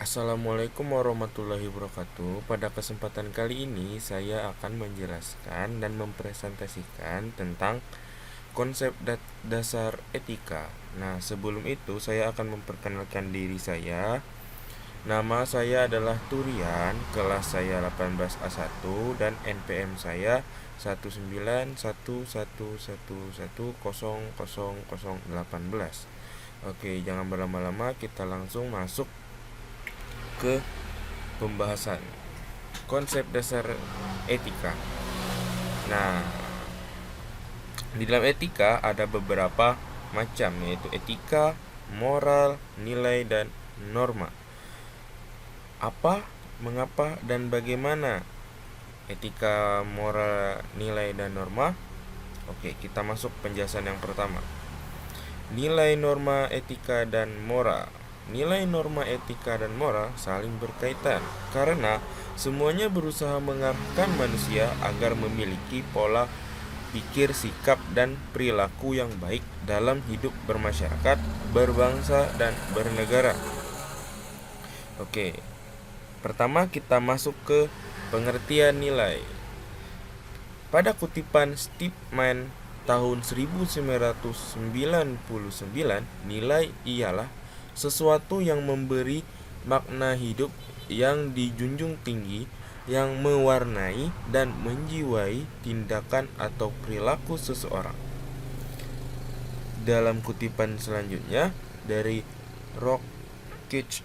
Assalamualaikum warahmatullahi wabarakatuh. Pada kesempatan kali ini saya akan menjelaskan dan mempresentasikan tentang konsep dasar etika. Nah, sebelum itu saya akan memperkenalkan diri saya. Nama saya adalah Turian, kelas saya 18A1 dan NPM saya 19111110018. Oke, jangan berlama-lama, kita langsung masuk ke pembahasan konsep dasar etika. Nah, di dalam etika ada beberapa macam, yaitu etika, moral, nilai, dan norma. Apa, mengapa, dan bagaimana etika, moral, nilai, dan norma? Oke, kita masuk penjelasan yang pertama. Nilai, norma, etika, dan moral. Nilai, norma, etika, dan moral saling berkaitan karena semuanya berusaha mengarahkan manusia agar memiliki pola pikir, sikap, dan perilaku yang baik dalam hidup bermasyarakat, berbangsa, dan bernegara. Oke, pertama kita masuk ke pengertian nilai. Pada kutipan Stipman tahun 1999, nilai ialah sesuatu yang memberi makna hidup, yang dijunjung tinggi, yang mewarnai dan menjiwai tindakan atau perilaku seseorang. Dalam kutipan selanjutnya dari Rockich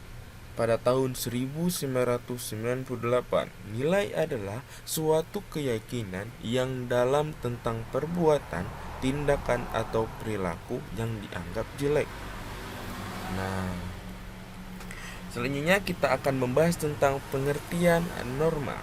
pada tahun 1998, nilai adalah suatu keyakinan yang dalam tentang perbuatan, tindakan atau perilaku yang dianggap jelek. Nah, selanjutnya kita akan membahas tentang pengertian norma.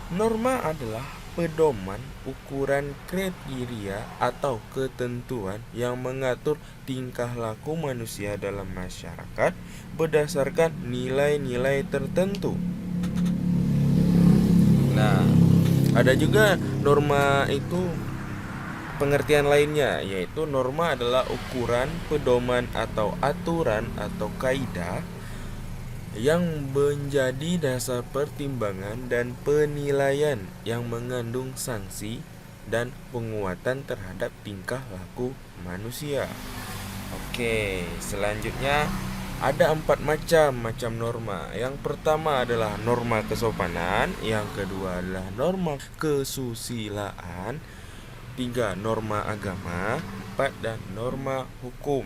Norma adalah pedoman, ukuran, kriteria, atau ketentuan yang mengatur tingkah laku manusia dalam masyarakat berdasarkan nilai-nilai tertentu. Nah, ada juga norma itu pengertian lainnya, yaitu norma adalah ukuran, pedoman, atau aturan atau kaidah yang menjadi dasar pertimbangan dan penilaian yang mengandung sanksi dan penguatan terhadap tingkah laku manusia. Oke, selanjutnya ada 4 macam norma. Yang pertama adalah norma kesopanan, yang kedua adalah norma kesusilaan, 3 norma agama, 4 dan norma hukum.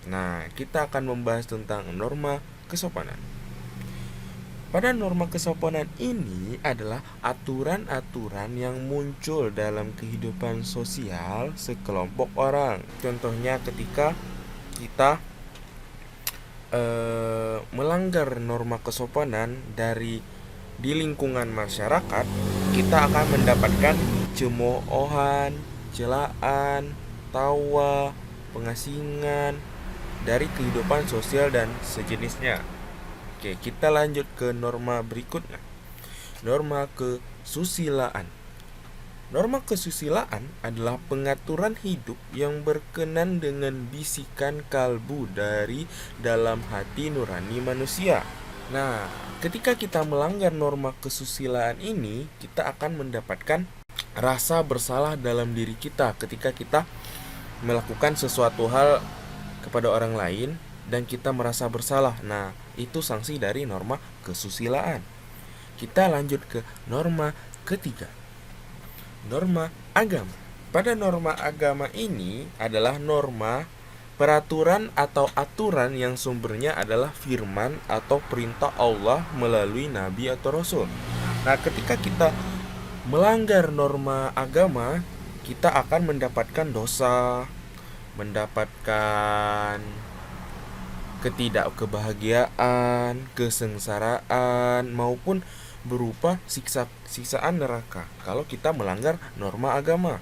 Nah, kita akan membahas tentang norma kesopanan. Pada norma kesopanan ini adalah aturan-aturan yang muncul dalam kehidupan sosial sekelompok orang. Contohnya ketika kita melanggar norma kesopanan di lingkungan masyarakat, kita akan mendapatkan cemoohan, celaan, tawa, pengasingan dari kehidupan sosial dan sejenisnya. Oke, kita lanjut ke norma berikutnya. Norma kesusilaan. Norma kesusilaan adalah pengaturan hidup yang berkenan dengan bisikan kalbu dari dalam hati nurani manusia. Nah, ketika kita melanggar norma kesusilaan ini, kita akan mendapatkan rasa bersalah dalam diri kita ketika kita melakukan sesuatu hal kepada orang lain dan kita merasa bersalah. Nah, itu sanksi dari norma kesusilaan. Kita lanjut ke norma ketiga. Norma agama. Pada norma agama ini adalah norma, peraturan atau aturan yang sumbernya adalah firman atau perintah Allah melalui nabi atau rasul. Nah, ketika kita melanggar norma agama, kita akan mendapatkan dosa, mendapatkan ketidakkebahagiaan, kesengsaraan, maupun berupa siksaan neraka kalau kita melanggar norma agama.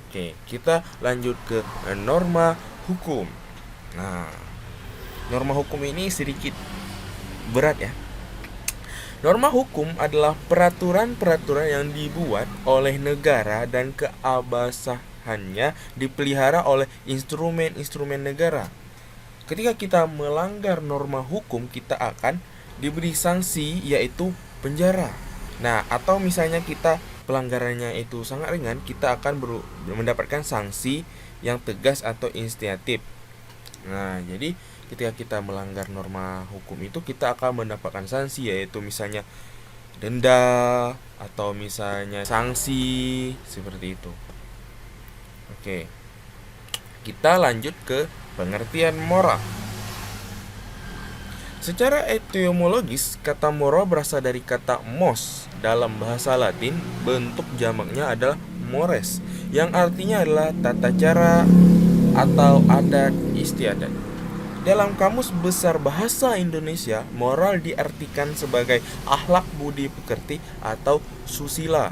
Oke, kita lanjut ke norma hukum. Nah, norma hukum ini sedikit berat ya. Norma hukum adalah peraturan-peraturan yang dibuat oleh negara dan keabsahannya dipelihara oleh instrumen-instrumen negara. Ketika kita melanggar norma hukum, kita akan diberi sanksi, yaitu penjara. Nah, atau misalnya kita pelanggarannya itu sangat ringan, kita akan mendapatkan sanksi yang tegas atau inisiatif. Nah, jadi ketika kita melanggar norma hukum itu, kita akan mendapatkan sanksi, yaitu misalnya denda atau misalnya sanksi seperti itu. Oke, kita lanjut ke pengertian moral. Secara etimologis, kata moral berasal dari kata mos. Dalam bahasa Latin, bentuk jamaknya adalah mores, yang artinya adalah tata cara atau adat istiadat. Dalam Kamus Besar Bahasa Indonesia, moral diartikan sebagai akhlak budi pekerti atau susila.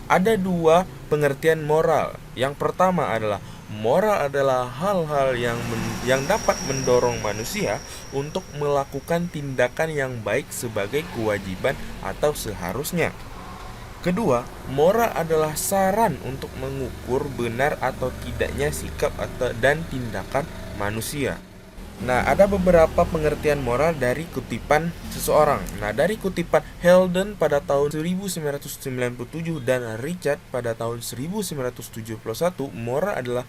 Ada dua pengertian moral. Yang pertama adalah moral adalah hal-hal yang dapat mendorong manusia untuk melakukan tindakan yang baik sebagai kewajiban atau seharusnya. Kedua, moral adalah saran untuk mengukur benar atau tidaknya sikap dan tindakan manusia. Nah, ada beberapa pengertian moral dari kutipan seseorang. Nah, dari kutipan Helden pada tahun 1997 dan Richard pada tahun 1971, moral adalah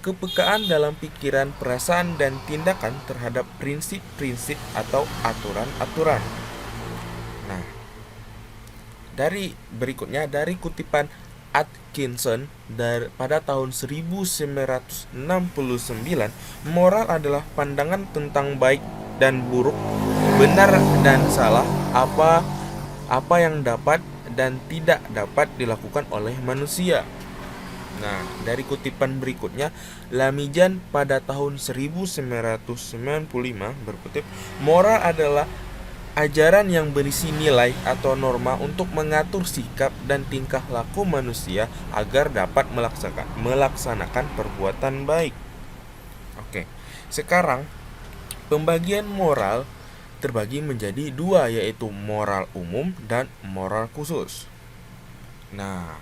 kepekaan dalam pikiran, perasaan, dan tindakan terhadap prinsip-prinsip atau aturan-aturan. Nah, dari berikutnya dari kutipan Atkinson pada tahun 1969, moral adalah pandangan tentang baik dan buruk, benar dan salah, apa yang dapat dan tidak dapat dilakukan oleh manusia. Nah, dari kutipan berikutnya, Lamijan pada tahun 1995 berkutip, moral adalah ajaran yang berisi nilai atau norma untuk mengatur sikap dan tingkah laku manusia agar dapat melaksanakan perbuatan baik. Oke, sekarang pembagian moral terbagi menjadi dua, yaitu moral umum dan moral khusus. Nah,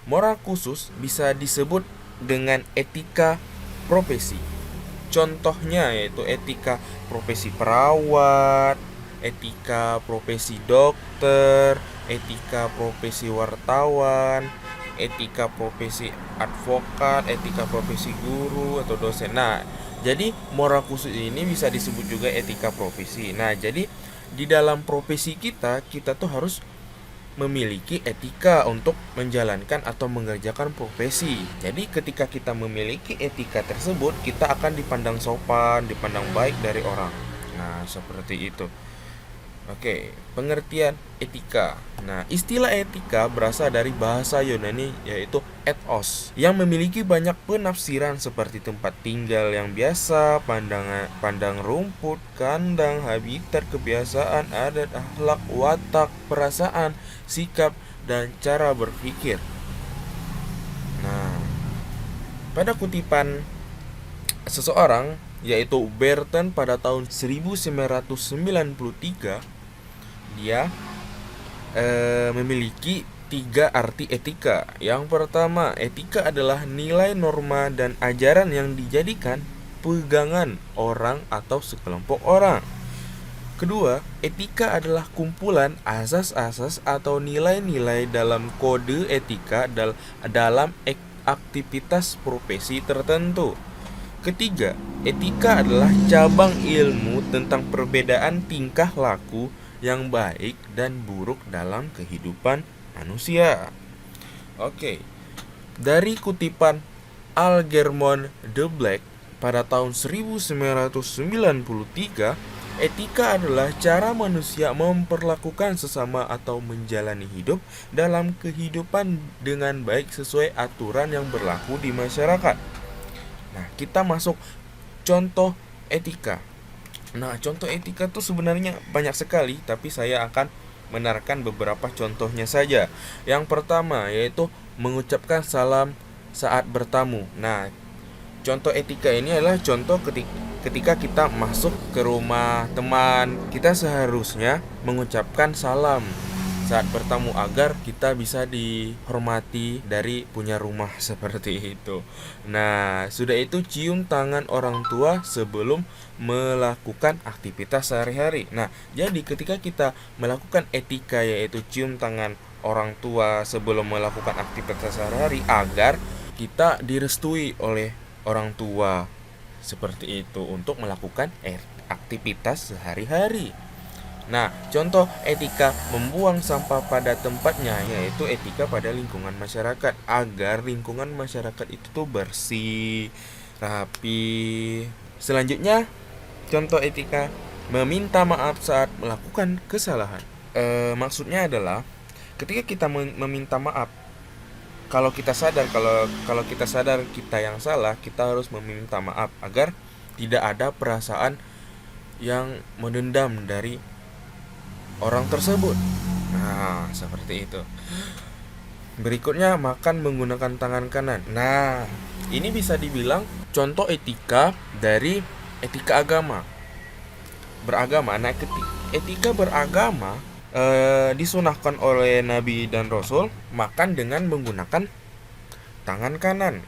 moral khusus bisa disebut dengan etika profesi. Contohnya yaitu etika profesi perawat, etika profesi dokter, etika profesi wartawan, etika profesi advokat, etika profesi guru atau dosen. Nah, jadi moral khusus ini bisa disebut juga etika profesi. Nah, jadi di dalam profesi kita tuh harus memiliki etika untuk menjalankan atau mengerjakan profesi. Jadi ketika kita memiliki etika tersebut, kita akan dipandang sopan, dipandang baik dari orang. Nah, seperti itu. Oke, pengertian etika. Nah, istilah etika berasal dari bahasa Yunani yaitu ethos, yang memiliki banyak penafsiran seperti tempat tinggal yang biasa, pandang rumput, kandang, habitat, kebiasaan, adat, akhlak, watak, perasaan, sikap, dan cara berpikir. Nah, pada kutipan seseorang yaitu Berton pada tahun 1993, dia memiliki 3 arti etika. Yang pertama, etika adalah nilai, norma, dan ajaran yang dijadikan pegangan orang atau sekelompok orang. Kedua, etika adalah kumpulan asas-asas atau nilai-nilai dalam kode etika dalam aktivitas profesi tertentu. Ketiga, etika adalah cabang ilmu tentang perbedaan tingkah laku yang baik dan buruk dalam kehidupan manusia. Oke, dari kutipan Algernon de Black pada tahun 1993, etika adalah cara manusia memperlakukan sesama atau menjalani hidup dalam kehidupan dengan baik sesuai aturan yang berlaku di masyarakat. Nah, kita masuk contoh etika. Nah, contoh etika itu sebenarnya banyak sekali, tapi saya akan menerangkan beberapa contohnya saja. Yang pertama yaitu mengucapkan salam saat bertamu. Nah, contoh etika ini adalah contoh ketika kita masuk ke rumah teman, kita seharusnya mengucapkan salam. saat bertamu agar kita bisa dihormati dari punya rumah seperti itu. Nah, sudah itu cium tangan orang tua sebelum melakukan aktivitas sehari-hari. Nah, jadi ketika kita melakukan etika yaitu cium tangan orang tua sebelum melakukan aktivitas sehari-hari agar kita direstui oleh orang tua seperti itu untuk melakukan aktivitas sehari-hari. Nah, contoh etika membuang sampah pada tempatnya yaitu etika pada lingkungan masyarakat agar lingkungan masyarakat itu tuh bersih, rapi. Selanjutnya, contoh etika meminta maaf saat melakukan kesalahan. Maksudnya adalah ketika kita meminta maaf, kalau kita sadar kalau kita sadar kita yang salah, kita harus meminta maaf agar tidak ada perasaan yang mendendam dari orang tersebut. Nah, seperti itu. Berikutnya, makan menggunakan tangan kanan. Nah, ini bisa dibilang contoh etika dari etika agama. Beragama. Nah, etika beragama disunahkan oleh Nabi dan Rasul makan dengan menggunakan tangan kanan.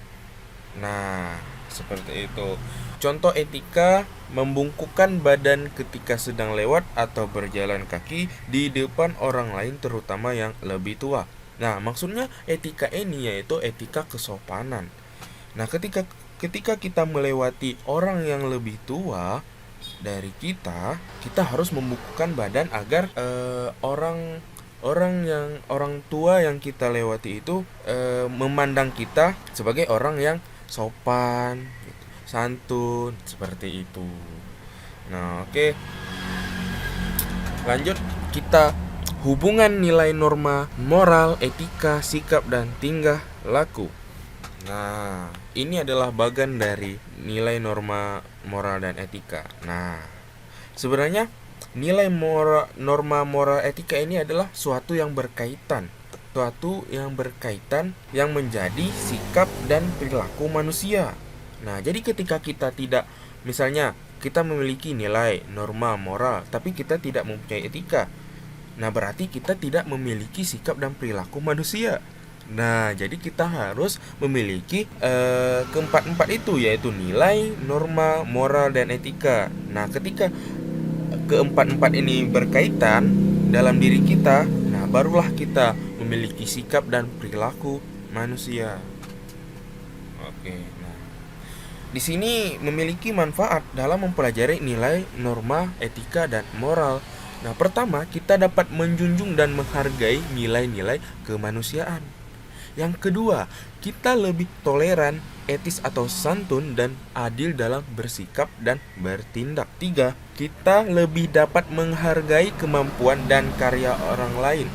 Nah, seperti itu. Contoh etika membungkukkan badan ketika sedang lewat atau berjalan kaki di depan orang lain terutama yang lebih tua. Nah, maksudnya etika ini yaitu etika kesopanan. Nah, ketika kita melewati orang yang lebih tua dari kita harus membungkukkan badan agar orang tua yang kita lewati itu memandang kita sebagai orang yang sopan, santun, seperti itu. Nah, oke. Lanjut, kita hubungan nilai norma moral, etika, sikap, dan tingkah laku. Nah, ini adalah bagian dari nilai norma moral dan etika. Nah, sebenarnya nilai norma moral etika ini adalah suatu yang berkaitan yang menjadi sikap dan perilaku manusia. Nah, jadi ketika kita tidak, misalnya kita memiliki nilai norma moral tapi kita tidak mempunyai etika, nah berarti kita tidak memiliki sikap dan perilaku manusia. Nah, jadi kita harus memiliki keempat-empat itu, yaitu nilai, norma, moral, dan etika. Nah, ketika keempat-empat ini berkaitan dalam diri kita, nah barulah kita memiliki sikap dan perilaku manusia. Oke. Di sini memiliki manfaat dalam mempelajari nilai, norma, etika, dan moral. Nah, pertama, kita dapat menjunjung dan menghargai nilai-nilai kemanusiaan. Yang kedua, kita lebih toleran, etis atau santun, dan adil dalam bersikap dan bertindak. Tiga, kita lebih dapat menghargai kemampuan dan karya orang lain.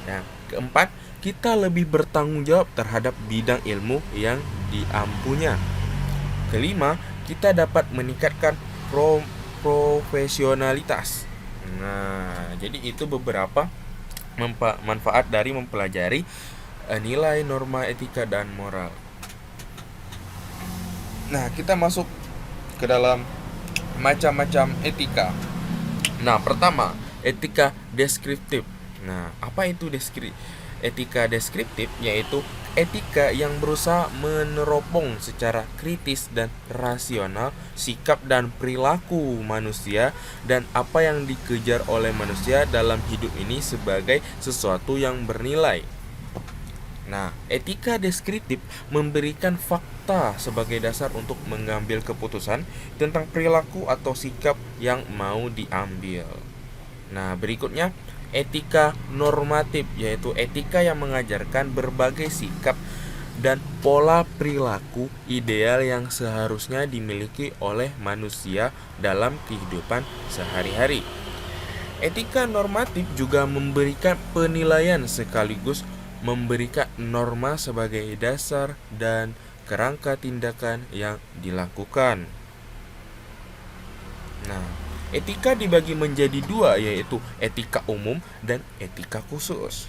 Yang keempat, kita lebih bertanggung jawab terhadap bidang ilmu yang diampunya. Kelima, kita dapat meningkatkan profesionalitas. Nah, jadi itu beberapa manfaat dari mempelajari nilai, norma, etika, dan moral. Nah, kita masuk ke dalam macam-macam etika. Nah, pertama, etika deskriptif. Nah, apa itu etika deskriptif? Yaitu etika yang berusaha meneropong secara kritis dan rasional sikap dan perilaku manusia dan apa yang dikejar oleh manusia dalam hidup ini sebagai sesuatu yang bernilai. Nah, etika deskriptif memberikan fakta sebagai dasar untuk mengambil keputusan tentang perilaku atau sikap yang mau diambil. Nah, berikutnya etika normatif, yaitu etika yang mengajarkan berbagai sikap dan pola perilaku ideal yang seharusnya dimiliki oleh manusia dalam kehidupan sehari-hari. Etika normatif juga memberikan penilaian sekaligus memberikan norma sebagai dasar dan kerangka tindakan yang dilakukan. Nah, etika dibagi menjadi dua, yaitu etika umum dan etika khusus.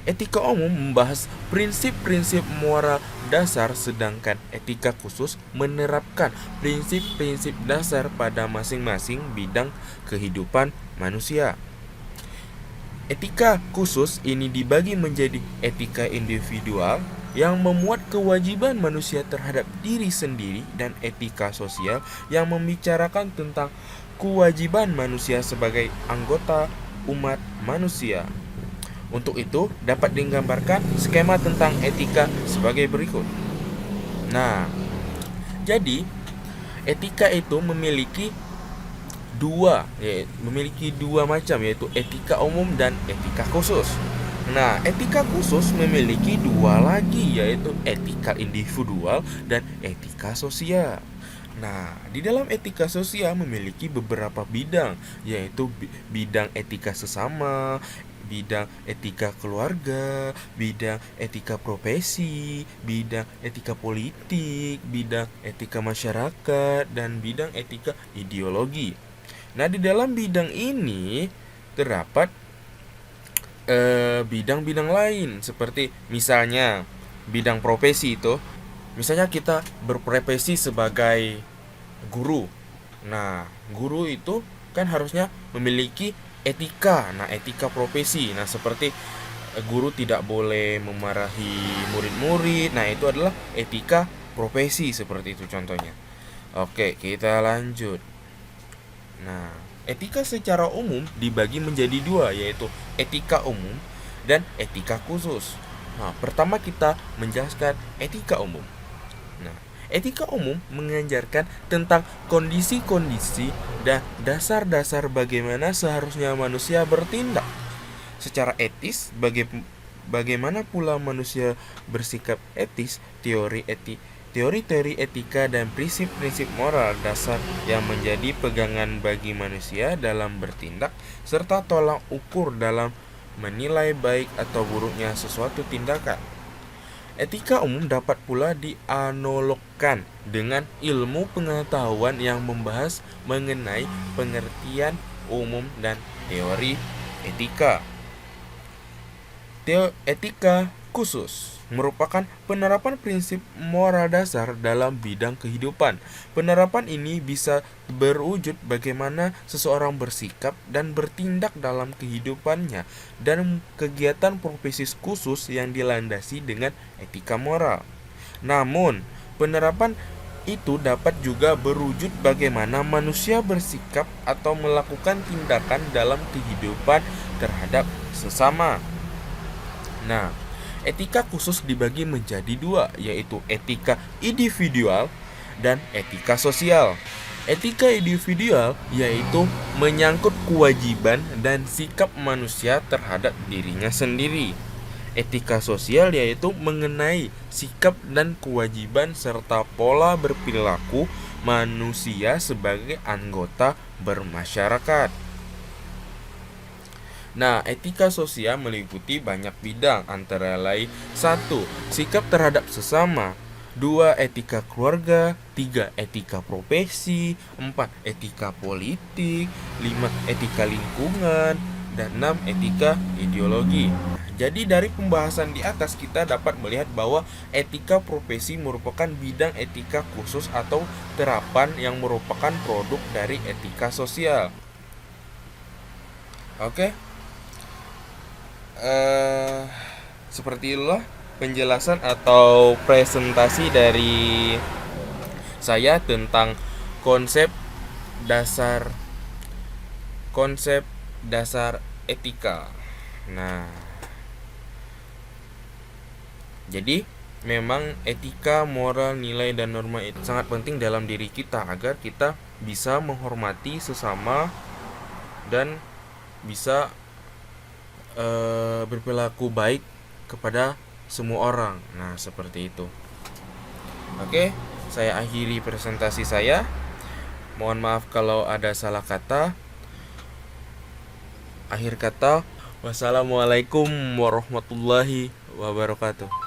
Etika umum membahas prinsip-prinsip moral dasar, sedangkan etika khusus menerapkan prinsip-prinsip dasar pada masing-masing bidang kehidupan manusia. Etika khusus ini dibagi menjadi etika individual yang memuat kewajiban manusia terhadap diri sendiri dan etika sosial yang membicarakan tentang kewajiban manusia sebagai anggota umat manusia. Untuk itu, dapat digambarkan skema tentang etika sebagai berikut. Nah, jadi etika itu memiliki dua macam, yaitu etika umum dan etika khusus. Nah, etika khusus memiliki dua lagi, yaitu etika individual dan etika sosial. Nah, di dalam etika sosial memiliki beberapa bidang, yaitu bidang etika sesama, bidang etika keluarga, bidang etika profesi, bidang etika politik, bidang etika masyarakat, dan bidang etika ideologi. Nah, di dalam bidang ini terdapat bidang-bidang lain, seperti misalnya bidang profesi itu, misalnya kita berprofesi sebagai guru. Nah, guru itu kan harusnya memiliki etika. Nah, etika profesi. Nah, seperti guru tidak boleh memarahi murid-murid. Nah, itu adalah etika profesi, seperti itu contohnya. Oke, kita lanjut. Nah, etika secara umum dibagi menjadi dua, yaitu etika umum dan etika khusus. Nah, pertama kita menjelaskan etika umum. Nah, etika umum mengajarkan tentang kondisi-kondisi dan dasar-dasar bagaimana seharusnya manusia bertindak secara etis, bagaimana pula manusia bersikap etis, teori-teori etika dan prinsip-prinsip moral dasar yang menjadi pegangan bagi manusia dalam bertindak, serta tolak ukur dalam menilai baik atau buruknya sesuatu tindakan. Etika umum dapat pula dianalogkan dengan ilmu pengetahuan yang membahas mengenai pengertian umum dan teori etika. Etika khusus merupakan penerapan prinsip moral dasar dalam bidang kehidupan. Penerapan ini bisa berwujud bagaimana seseorang bersikap dan bertindak dalam kehidupannya dan kegiatan profesi khusus yang dilandasi dengan etika moral. Namun, penerapan itu dapat juga berwujud bagaimana manusia bersikap atau melakukan tindakan dalam kehidupan terhadap sesama. Nah, etika khusus dibagi menjadi dua, yaitu etika individual dan etika sosial. Etika individual yaitu menyangkut kewajiban dan sikap manusia terhadap dirinya sendiri. Etika sosial yaitu mengenai sikap dan kewajiban serta pola berperilaku manusia sebagai anggota bermasyarakat. Nah, etika sosial meliputi banyak bidang, antara lain 1. Sikap terhadap sesama, 2. Etika keluarga, 3. Etika profesi, 4. Etika politik, 5. Etika lingkungan, dan 6. Etika ideologi. Jadi dari pembahasan di atas kita dapat melihat bahwa etika profesi merupakan bidang etika khusus atau terapan yang merupakan produk dari etika sosial. Oke. Seperti itulah penjelasan atau presentasi dari saya tentang konsep dasar etika. Nah, jadi memang etika, moral, nilai, dan norma itu sangat penting dalam diri kita agar kita bisa menghormati sesama dan bisa berperilaku baik kepada semua orang. Nah, seperti itu. Oke, saya akhiri presentasi saya. Mohon maaf kalau ada salah kata. Akhir kata, wassalamualaikum warahmatullahi wabarakatuh.